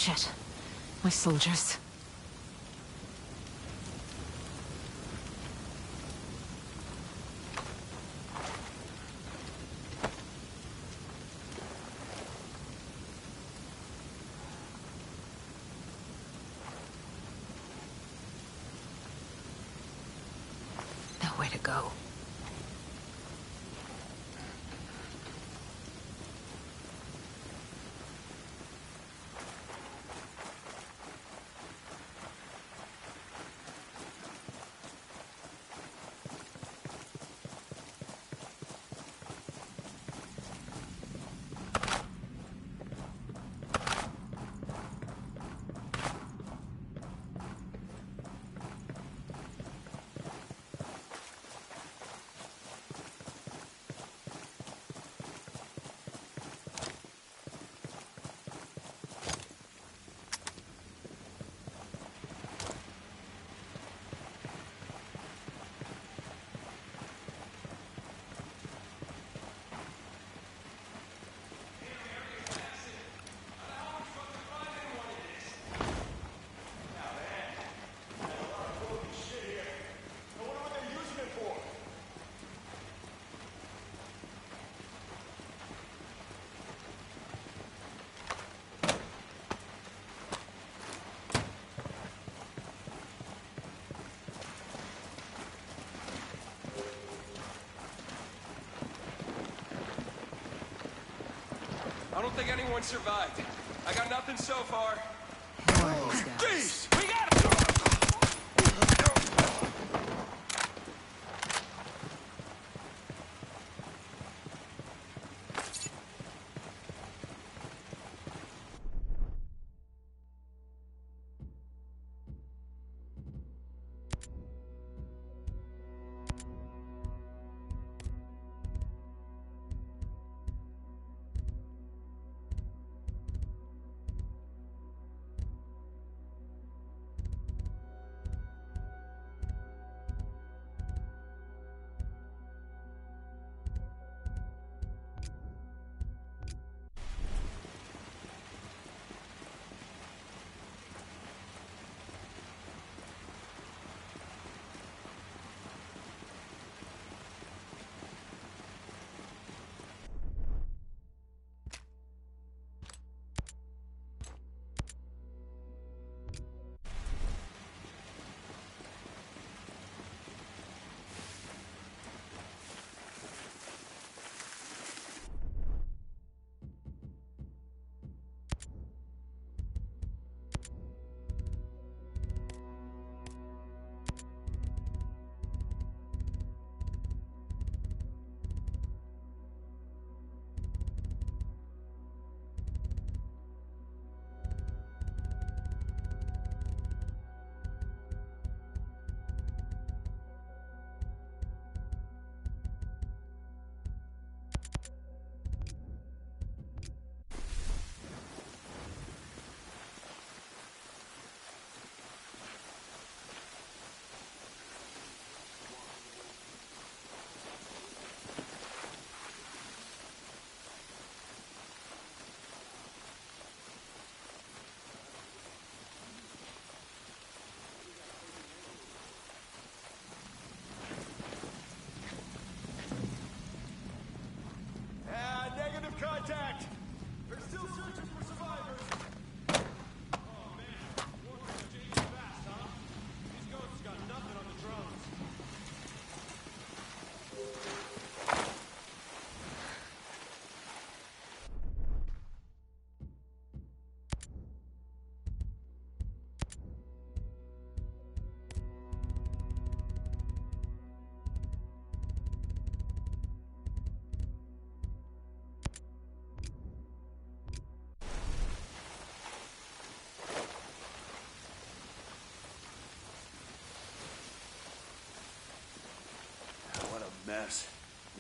Shit. My soldiers. Nowhere to go. I don't think anyone survived. I got nothing so far. Who are these guys? Jeez! We got it! Contact! They're still searching for survivors! Oh man, warfare changing fast, huh? These ghosts got nothing on the drones. Mess.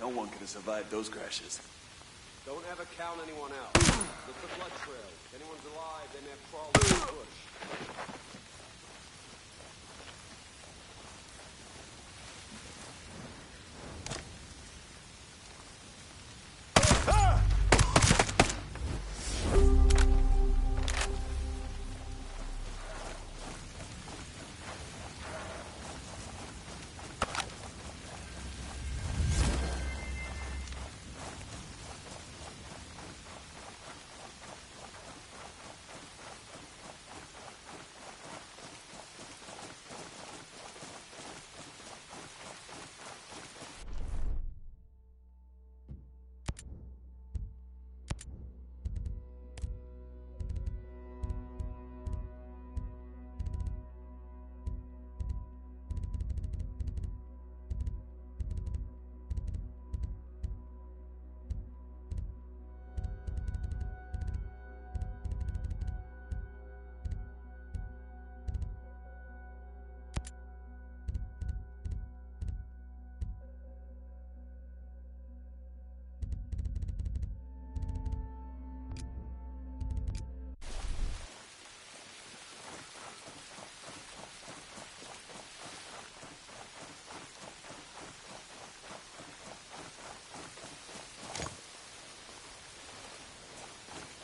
No one could have survived those crashes. Don't ever count anyone out. Look for blood trail. If anyone's alive, they may have crawled through the bush.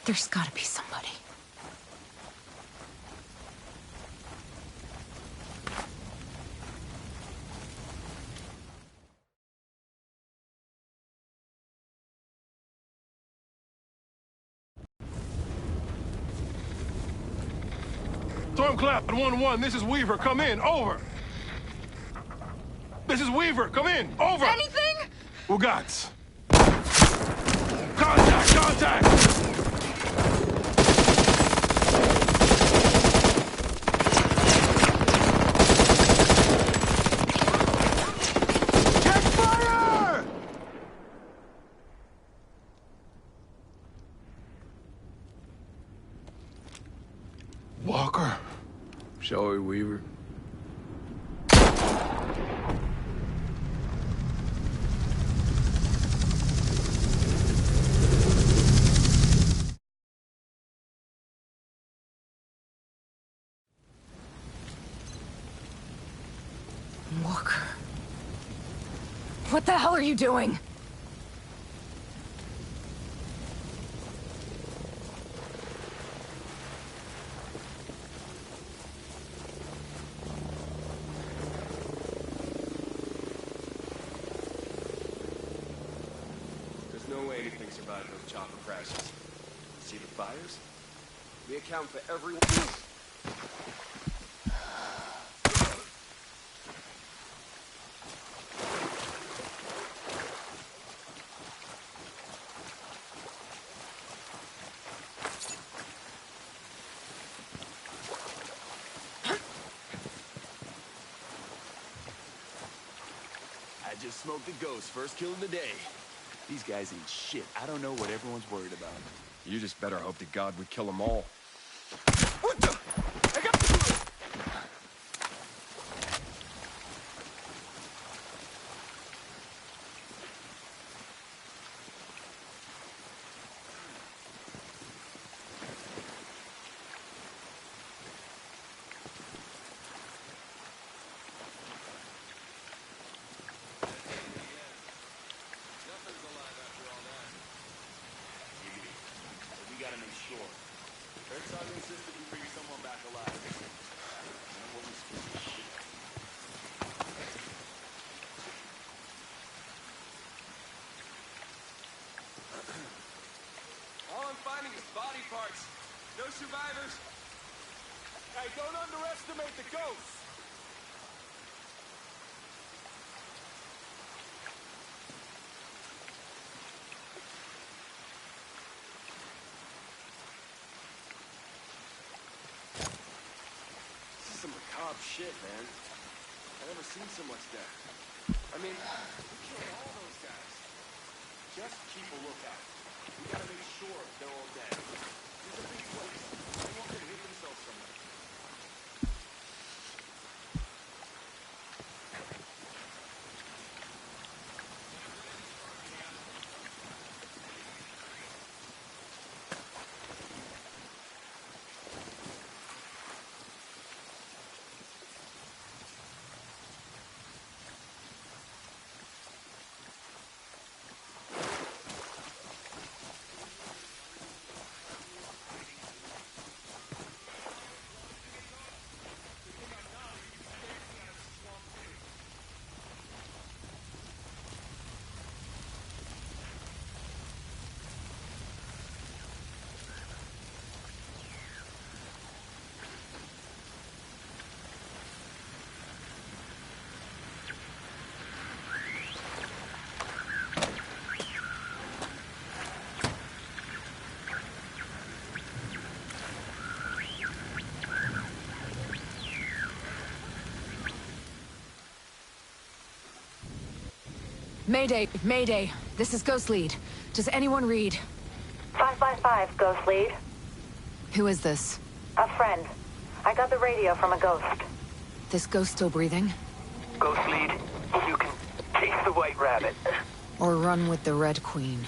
There's gotta be somebody. Stormcloud 1-1, this is Weaver, come in, over. This is Weaver, come in, over. Anything? Ugats. Contact, contact! Catch fire! Walker. Shall we, Weaver? Walker. What the hell are you doing? There's no way anything survived those chopper crashes. See the fires? We account for every one. I just smoked a ghost, first kill of the day. These guys ain't shit. I don't know what everyone's worried about. You just better hope to God we kill them all. What the? I got... We gotta make sure. Herzog insisted we bring someone back alive. That woman's piece of shit. All I'm finding is body parts. No survivors. Hey, don't underestimate the ghosts! This is some macabre shit, man. I've never seen so much death. I mean, we killed all those guys. Just keep a lookout. We gotta make sure they're all dead. There's a big place. Anyone could hit themselves somewhere. Mayday, Mayday. This is Ghost Lead. Does anyone read? 555, Ghost Lead. Who is this? A friend. I got the radio from a ghost. This ghost still breathing? Ghost Lead, you can chase the White Rabbit. Or run with the Red Queen?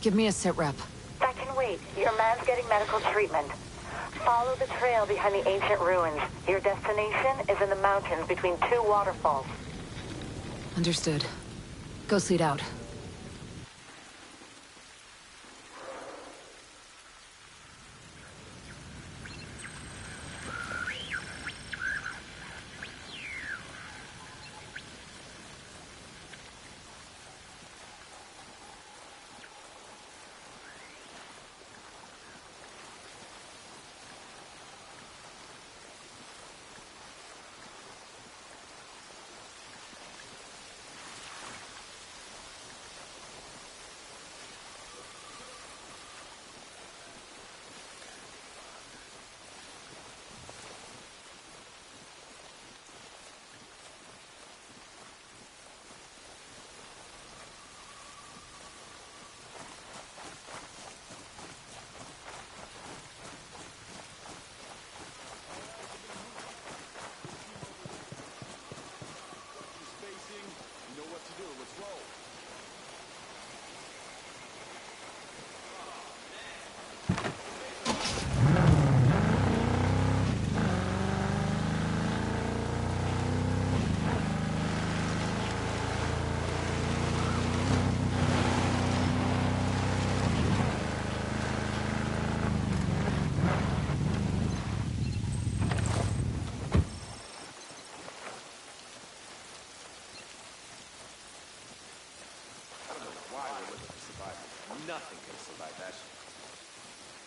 Give me a sit rep. That can wait. Your man's getting medical treatment. Follow the trail behind the ancient ruins. Your destination is in the mountains between two waterfalls. Understood. Ghost Lead out.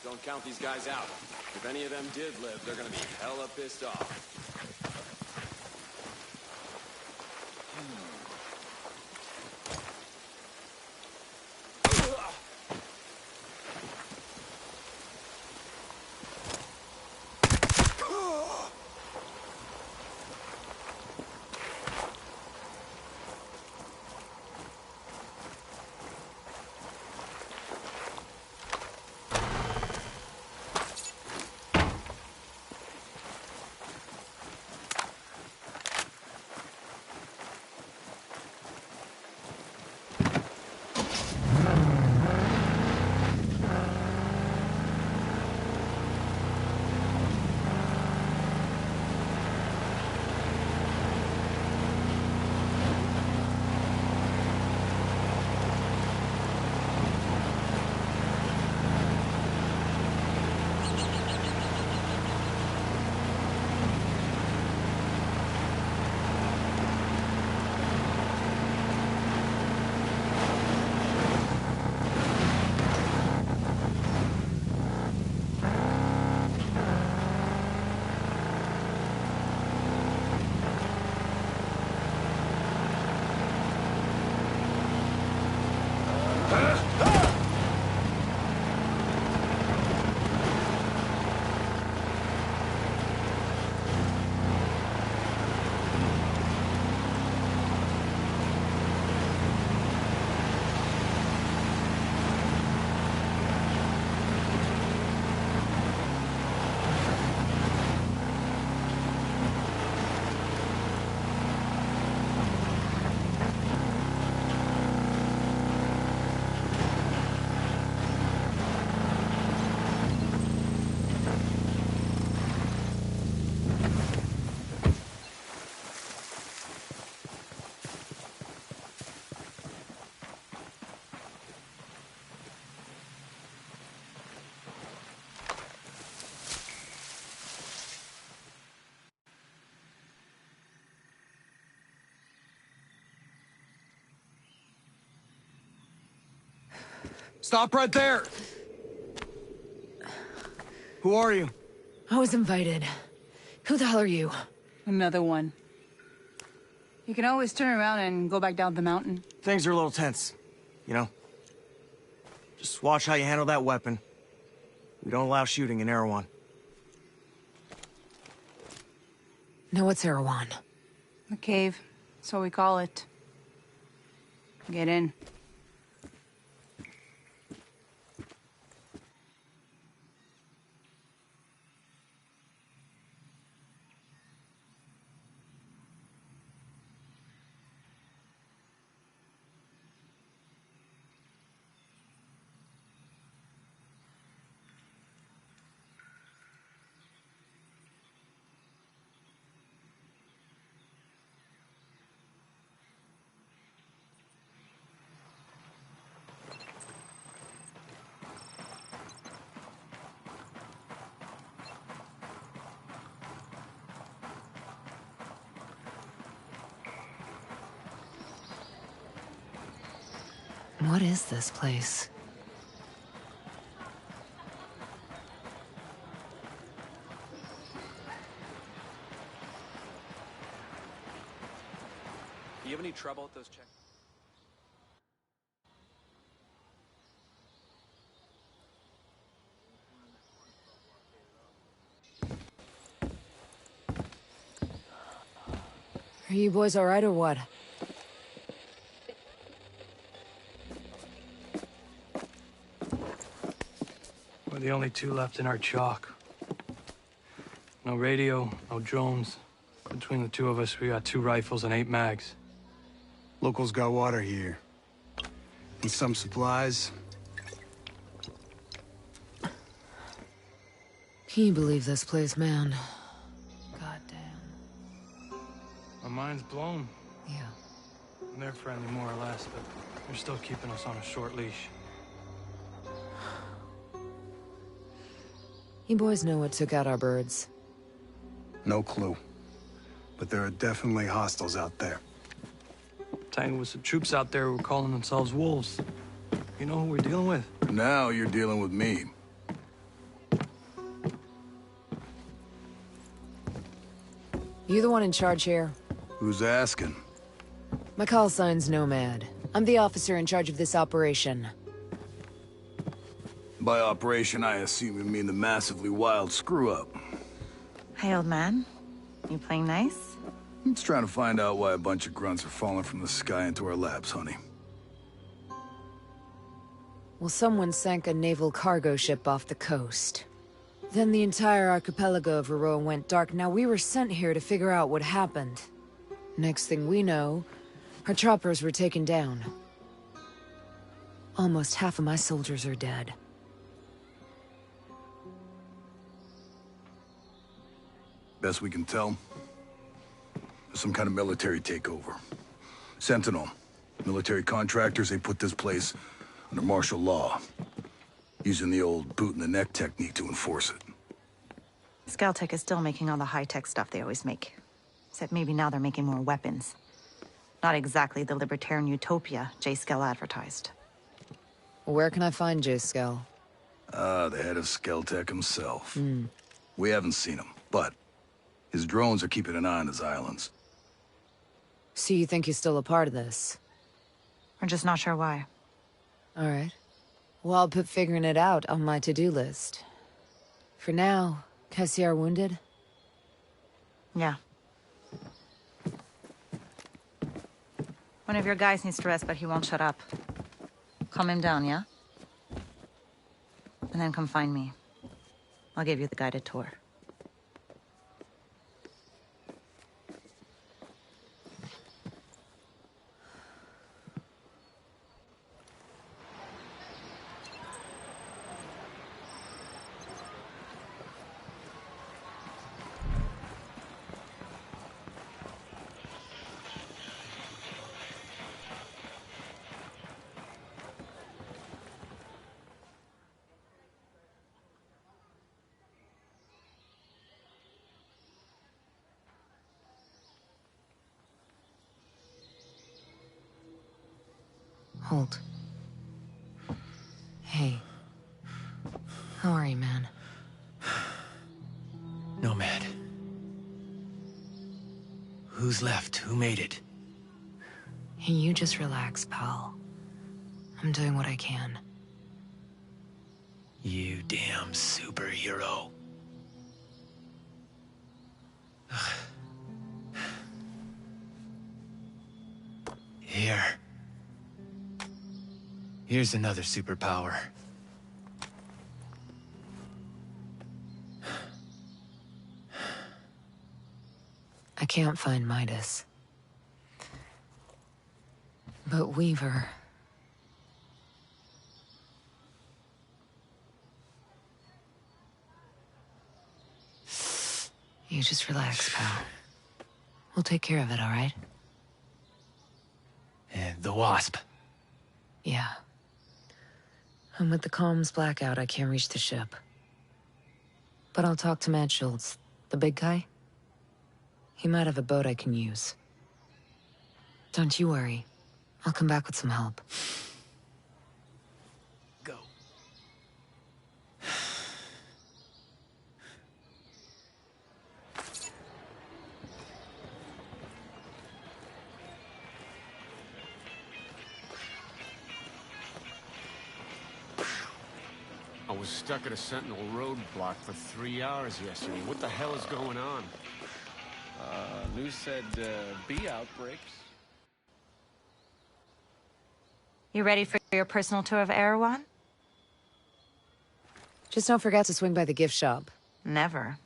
Don't count these guys out. If any of them did live, they're gonna be hella pissed off. Stop right there! Who are you? I was invited. Who the hell are you? Another one. You can always turn around and go back down the mountain. Things are a little tense, you know? Just watch how you handle that weapon. We don't allow shooting in Erewhon. No, what's Erewhon? The cave. That's what we call it. Get in. What is this place? Do you have any trouble at those checks? Are you boys all right or what? We're the only two left in our chalk. No radio, no drones. Between the two of us, we got 2 rifles and 8 mags. Locals got water here. And some supplies. Can you believe this place, man? Goddamn. My mind's blown. Yeah. They're friendly, more or less, but they're still keeping us on a short leash. You boys know what took out our birds? No clue. But there are definitely hostiles out there. Tangled with some troops out there who were calling themselves wolves. You know who we're dealing with? Now you're dealing with me. You the one in charge here? Who's asking? My call sign's Nomad. I'm the officer in charge of this operation. By operation, I assume you mean the massively wild screw-up. Hey, old man. You playing nice? I'm just trying to find out why a bunch of grunts are falling from the sky into our laps, honey. Well, someone sank a naval cargo ship off the coast. Then the entire archipelago of Aroa went dark. Now we were sent here to figure out what happened. Next thing we know, our choppers were taken down. Almost half of my soldiers are dead. Best we can tell, there's some kind of military takeover. Sentinel, military contractors, they put this place under martial law, using the old boot-in-the-neck technique to enforce it. Skeltech is still making all the high-tech stuff they always make. Except maybe now they're making more weapons. Not exactly the libertarian utopia J. Skell advertised. Where can I find J. Skell? The head of Skeltech himself. We haven't seen him, but his drones are keeping an eye on his islands. So you think he's still a part of this? We're just not sure why. All right. Well, I'll put figuring it out on my to-do list. For now, Cassiar wounded? Yeah. One of your guys needs to rest, but he won't shut up. Calm him down, yeah? And then come find me. I'll give you the guided tour. Hold. Hey. How are you, man? Nomad. Who's left? Who made it? Hey, you just relax, pal. I'm doing what I can. You damn superhero. Here. Here's another superpower. I can't find Midas. But Weaver... You just relax, pal. We'll take care of it, all right? And the Wasp. Yeah. And with the comms blackout, I can't reach the ship. But I'll talk to Matt Schultz, the big guy. He might have a boat I can use. Don't you worry. I'll come back with some help. Go. I was stuck at a Sentinel roadblock for 3 hours yesterday. What the hell is going on? News said, bee outbreaks. You ready for your personal tour of Erewhon? Just don't forget to swing by the gift shop. Never.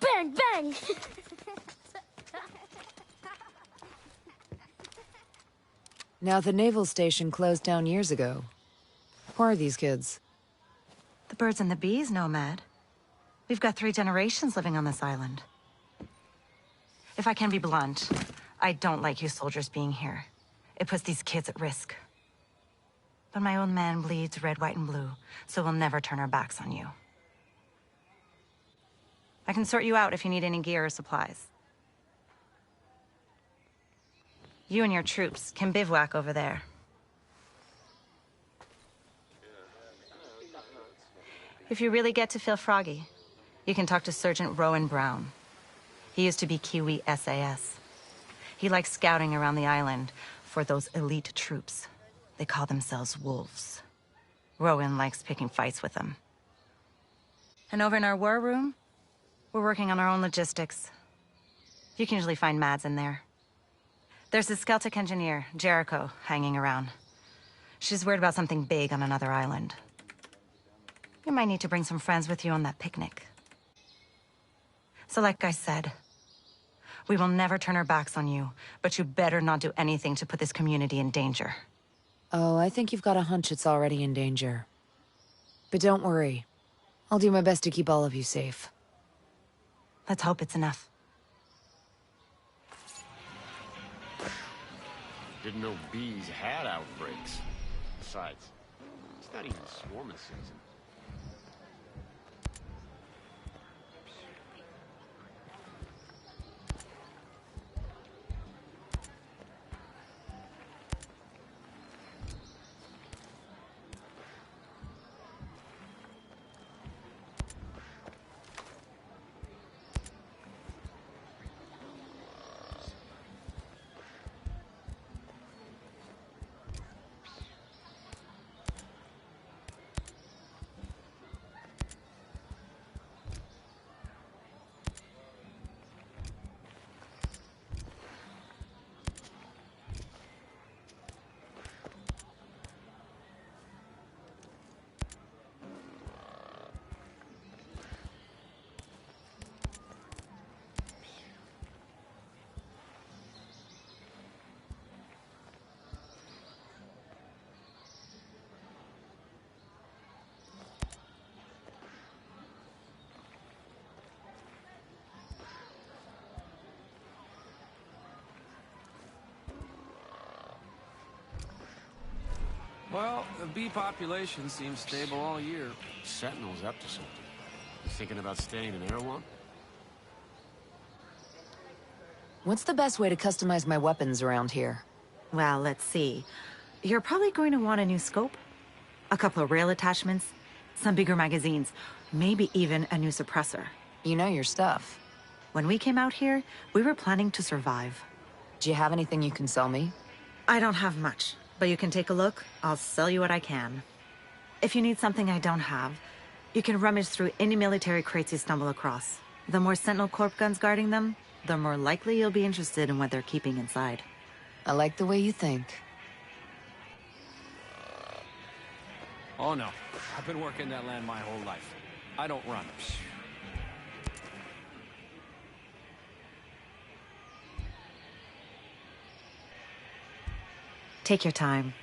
Bang, bang! Now, the naval station closed down years ago. Who are these kids? The birds and the bees, Nomad. We've got 3 generations living on this island. If I can be blunt, I don't like you soldiers being here. It puts these kids at risk. But my own man bleeds red, white, and blue, so we'll never turn our backs on you. I can sort you out if you need any gear or supplies. You and your troops can bivouac over there. If you really get to feel froggy, you can talk to Sergeant Rowan Brown. He used to be Kiwi SAS. He likes scouting around the island for those elite troops. They call themselves wolves. Rowan likes picking fights with them. And over in our war room, we're working on our own logistics. You can usually find Mads in there. There's a Celtic engineer, Jericho, hanging around. She's worried about something big on another island. You might need to bring some friends with you on that picnic. So like I said, we will never turn our backs on you, but you better not do anything to put this community in danger. Oh, I think you've got a hunch it's already in danger. But don't worry. I'll do my best to keep all of you safe. Let's hope it's enough. Didn't know bees had outbreaks. Besides, it's not even swarming season. Well, the bee population seems stable all year. Sentinel's up to something. You thinking about staying in Erewhon? What's the best way to customize my weapons around here? Well, let's see. You're probably going to want a new scope, a couple of rail attachments, some bigger magazines, maybe even a new suppressor. You know your stuff. When we came out here, we were planning to survive. Do you have anything you can sell me? I don't have much, but you can take a look. I'll sell you what I can. If you need something I don't have, you can rummage through any military crates you stumble across. The more Sentinel Corp guns guarding them, the more likely you'll be interested in what they're keeping inside. I like the way you think. Oh no, I've been working that land my whole life. I don't run. Take your time.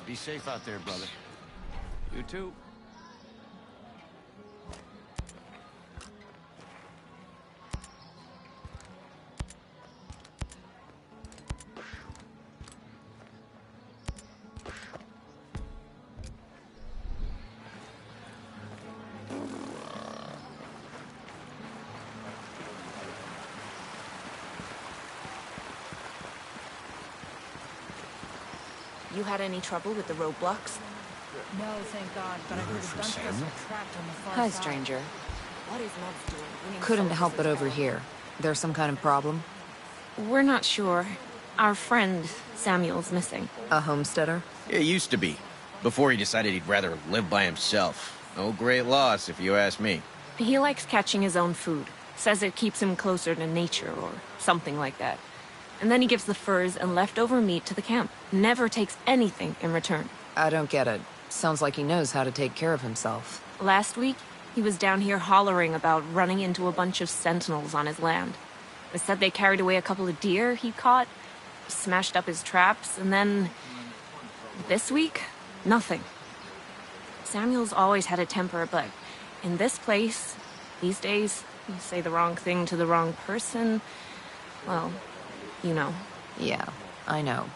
Be safe out there, brother. You too. You had any trouble with the roadblocks? No, thank God, but I heard a bunch of us are trapped on the far Hi, side. stranger. What is Meds doing? Bringing Couldn't soldiers help but into town? overhear. There's some kind of problem? We're not sure. Our friend, Samuel's missing. A homesteader? It used to be. Before he decided he'd rather live by himself. No great loss, if you ask me. He likes catching his own food. Says it keeps him closer to nature or something like that. And then he gives the furs and leftover meat to the camp. Never takes anything in return. I don't get it. Sounds like he knows how to take care of himself. Last week, he was down here hollering about running into a bunch of sentinels on his land. They said they carried away a couple of deer he caught, smashed up his traps, and then... this week, nothing. Samuel's always had a temper, but in this place, these days, you say the wrong thing to the wrong person, well, you know. Yeah, I know.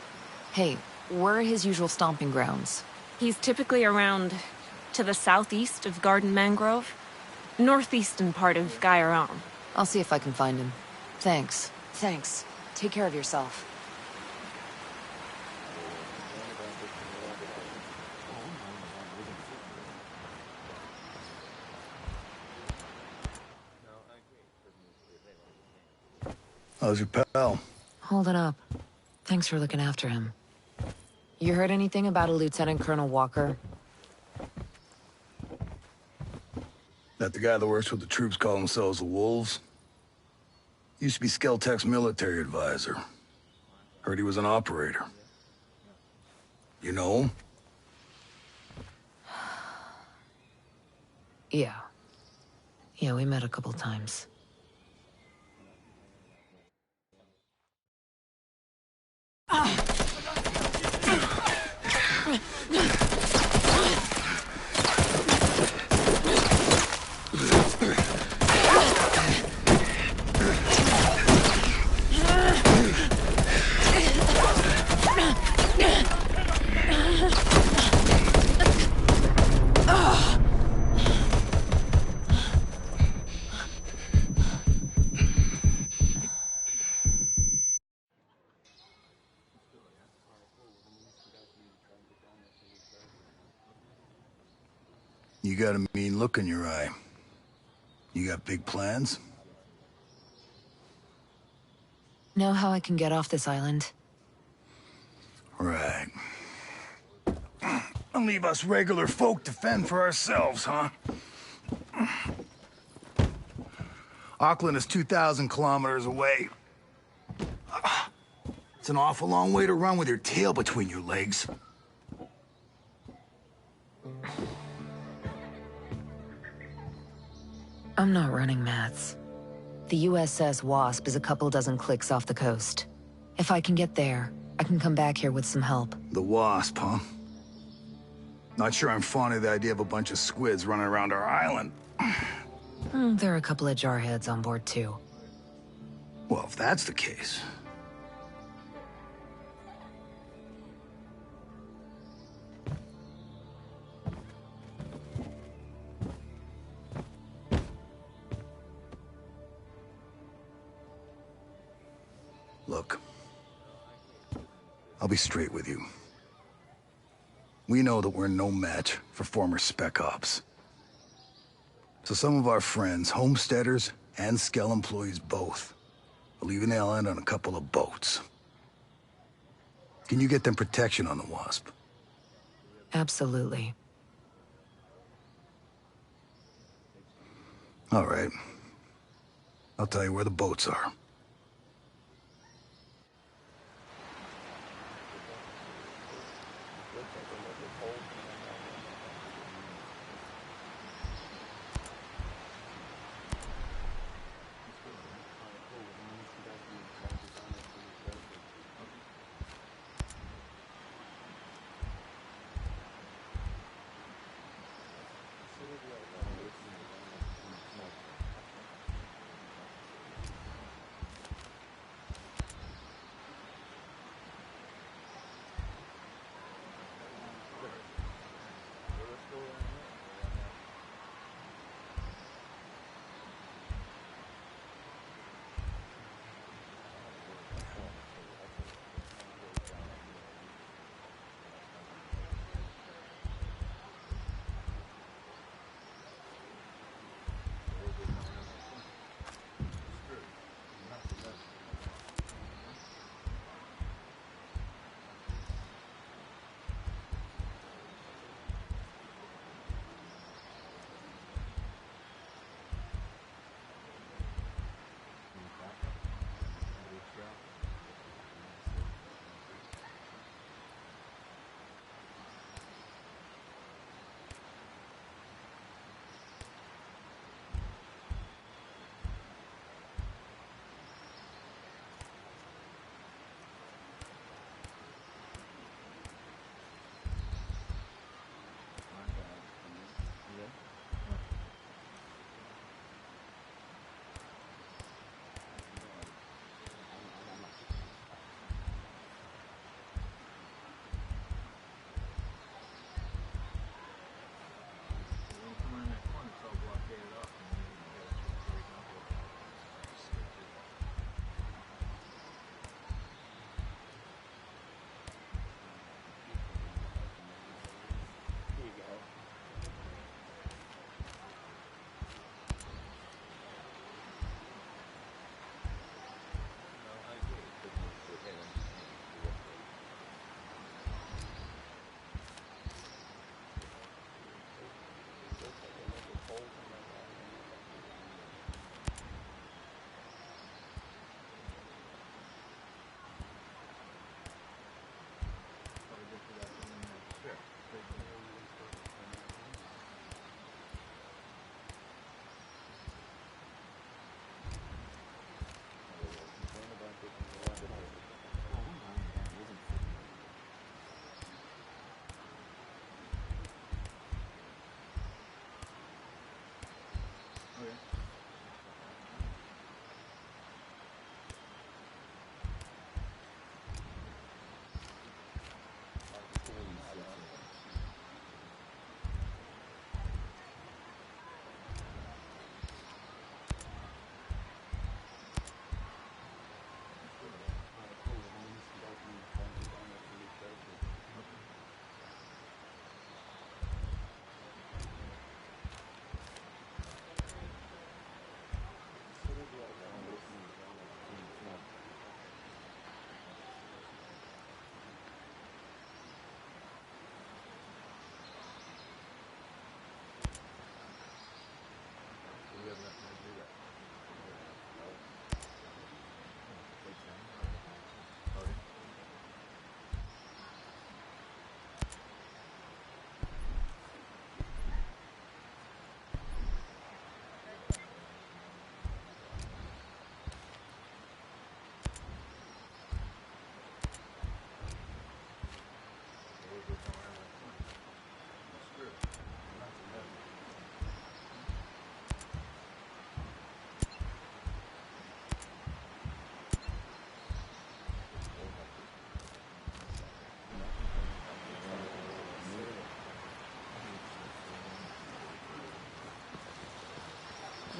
Hey, where are his usual stomping grounds? He's typically around to the southeast of Garden Mangrove, northeastern part of Gaiaron. I'll see if I can find him. Thanks. Thanks. Take care of yourself. How's your pal? Holding up. Thanks for looking after him. You heard anything about a Lieutenant Colonel Walker? That the guy that works with the troops call themselves the Wolves? Used to be Skeltech's military advisor. Heard he was an operator. You know him? Yeah. Yeah, we met a couple times. You got a mean look in your eye. You got big plans? Know how I can get off this island? Right. And leave us regular folk to fend for ourselves, huh? Auckland is 2,000 kilometers away. It's an awful long way to run with your tail between your legs. I'm not running, Mats. The USS Wasp is a couple dozen clicks off the coast. If I can get there, I can come back here with some help. The Wasp, huh? Not sure I'm fond of the idea of a bunch of squids running around our island. There are a couple of jarheads on board, too. Well, if that's the case... Look, I'll be straight with you. We know that we're no match for former Spec Ops. So some of our friends, homesteaders and Skell employees both, are leaving the island on a couple of boats. Can you get them protection on the Wasp? Absolutely. All right. I'll tell you where the boats are.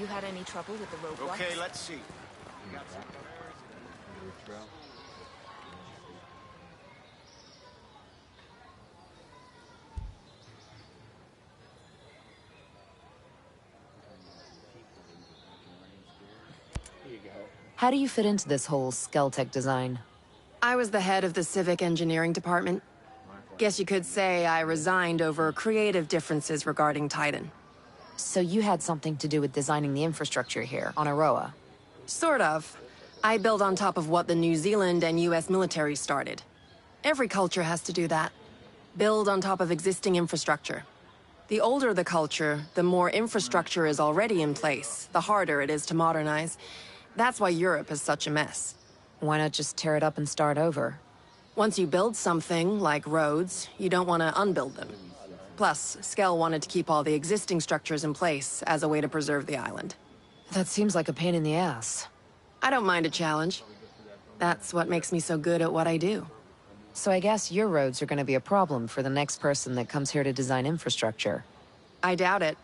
You had any trouble with the roadblocks? Okay, let's see. How do you fit into this whole Skeltech design? I was the head of the civic engineering department. Guess you could say I resigned over creative differences regarding Titan. So you had something to do with designing the infrastructure here on Aroa? Sort of. I build on top of what the New Zealand and US military started. Every culture has to do that. Build on top of existing infrastructure. The older the culture, the more infrastructure is already in place, the harder it is to modernize. That's why Europe is such a mess. Why not just tear it up and start over? Once you build something, like roads, you don't want to unbuild them. Plus, Skell wanted to keep all the existing structures in place as a way to preserve the island. That seems like a pain in the ass. I don't mind a challenge. That's what makes me so good at what I do. So I guess your roads are going to be a problem for the next person that comes here to design infrastructure. I doubt it.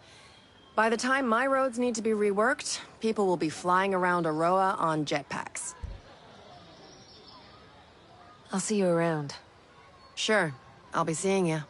By the time my roads need to be reworked, people will be flying around Aroa on jetpacks. I'll see you around. Sure. I'll be seeing you.